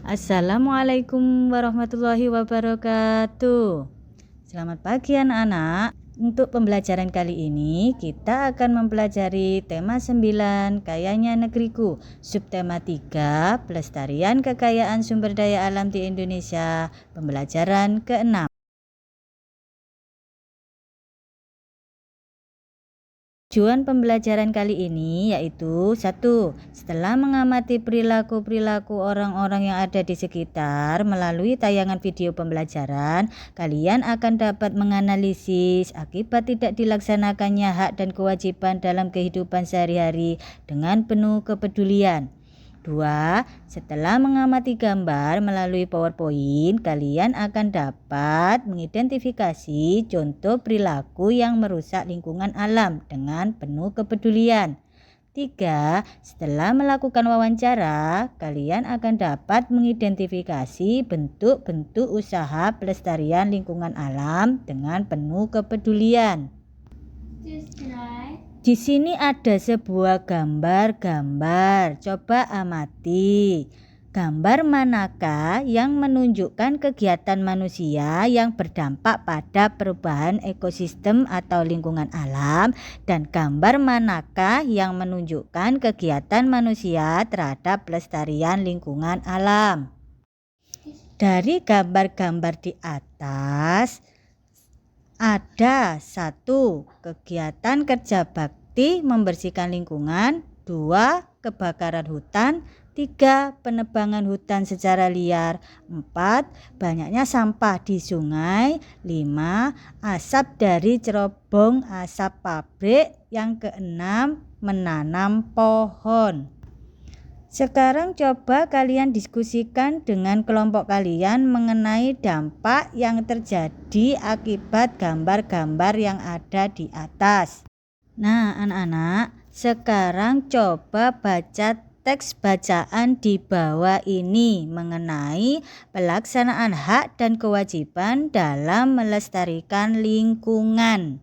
Assalamualaikum warahmatullahi wabarakatuh. Selamat pagi anak-anak. Untuk pembelajaran kali ini kita akan mempelajari tema 9 Kayanya Negeriku, subtema 3 Pelestarian Kekayaan Sumber Daya Alam di Indonesia, pembelajaran ke-6. Tujuan pembelajaran kali ini yaitu 1. Setelah mengamati perilaku-perilaku orang-orang yang ada di sekitar melalui tayangan video pembelajaran, kalian akan dapat menganalisis akibat tidak dilaksanakannya hak dan kewajiban dalam kehidupan sehari-hari dengan penuh kepedulian. 2. Setelah mengamati gambar melalui PowerPoint, kalian akan dapat mengidentifikasi contoh perilaku yang merusak lingkungan alam dengan penuh kepedulian. 3. Setelah melakukan wawancara, kalian akan dapat mengidentifikasi bentuk-bentuk usaha pelestarian lingkungan alam dengan penuh kepedulian. Di sini ada sebuah gambar-gambar. Coba amati. Gambar manakah yang menunjukkan kegiatan manusia yang berdampak pada perubahan ekosistem atau lingkungan alam, dan gambar manakah yang menunjukkan kegiatan manusia terhadap pelestarian lingkungan alam? Dari gambar-gambar di atas, ada 1. Kegiatan kerja bakti membersihkan lingkungan, 2. Kebakaran hutan, 3. Penebangan hutan secara liar, 4. Banyaknya sampah di sungai, 5. Asap dari cerobong asap pabrik, yang ke-6. Menanam pohon. Sekarang coba kalian diskusikan dengan kelompok kalian mengenai dampak yang terjadi akibat gambar-gambar yang ada di atas. Nah, anak-anak, sekarang coba baca teks bacaan di bawah ini mengenai pelaksanaan hak dan kewajiban dalam melestarikan lingkungan.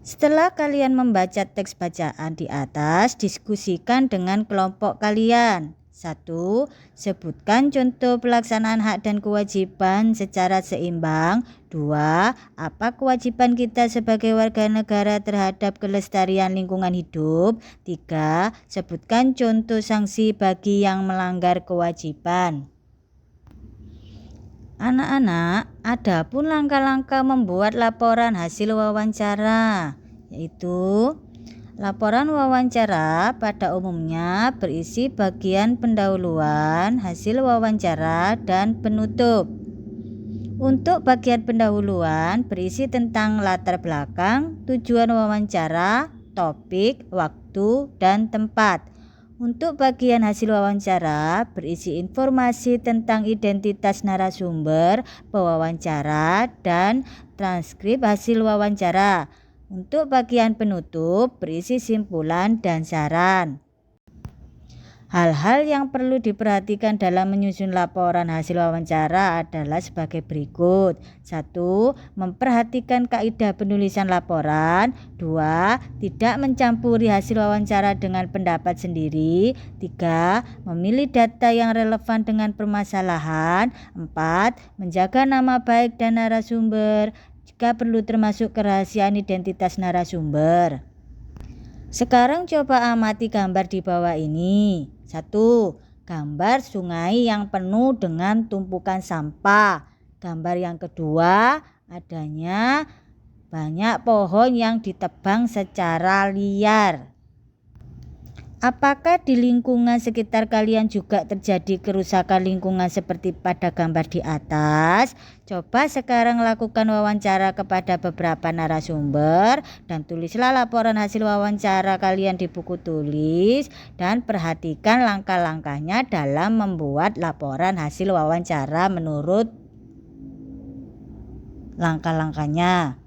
Setelah kalian membaca teks bacaan di atas, diskusikan dengan kelompok kalian. 1. Sebutkan contoh pelaksanaan hak dan kewajiban secara seimbang. 2. Apa kewajiban kita sebagai warga negara terhadap kelestarian lingkungan hidup. 3. Sebutkan contoh sanksi bagi yang melanggar kewajiban. Anak-anak, ada pun langkah-langkah membuat laporan hasil wawancara, yaitu laporan wawancara pada umumnya berisi bagian pendahuluan, hasil wawancara, dan penutup. Untuk bagian pendahuluan berisi tentang latar belakang, tujuan wawancara, topik, waktu, dan tempat. Untuk bagian hasil wawancara berisi informasi tentang identitas narasumber pewawancara dan transkrip hasil wawancara. Untuk bagian penutup berisi simpulan dan saran. Hal-hal yang perlu diperhatikan dalam menyusun laporan hasil wawancara adalah sebagai berikut. 1. Memperhatikan kaidah penulisan laporan. 2. Tidak mencampuri hasil wawancara dengan pendapat sendiri. 3. Memilih data yang relevan dengan permasalahan. 4. Menjaga nama baik dan narasumber, jika perlu termasuk kerahasiaan identitas narasumber. Sekarang coba amati gambar di bawah ini. 1. Gambar sungai yang penuh dengan tumpukan sampah. Gambar yang kedua, adanya banyak pohon yang ditebang secara liar. Apakah di lingkungan sekitar kalian juga terjadi kerusakan lingkungan seperti pada gambar di atas? Coba sekarang lakukan wawancara kepada beberapa narasumber dan tulislah laporan hasil wawancara kalian di buku tulis, dan perhatikan langkah-langkahnya dalam membuat laporan hasil wawancara menurut langkah-langkahnya.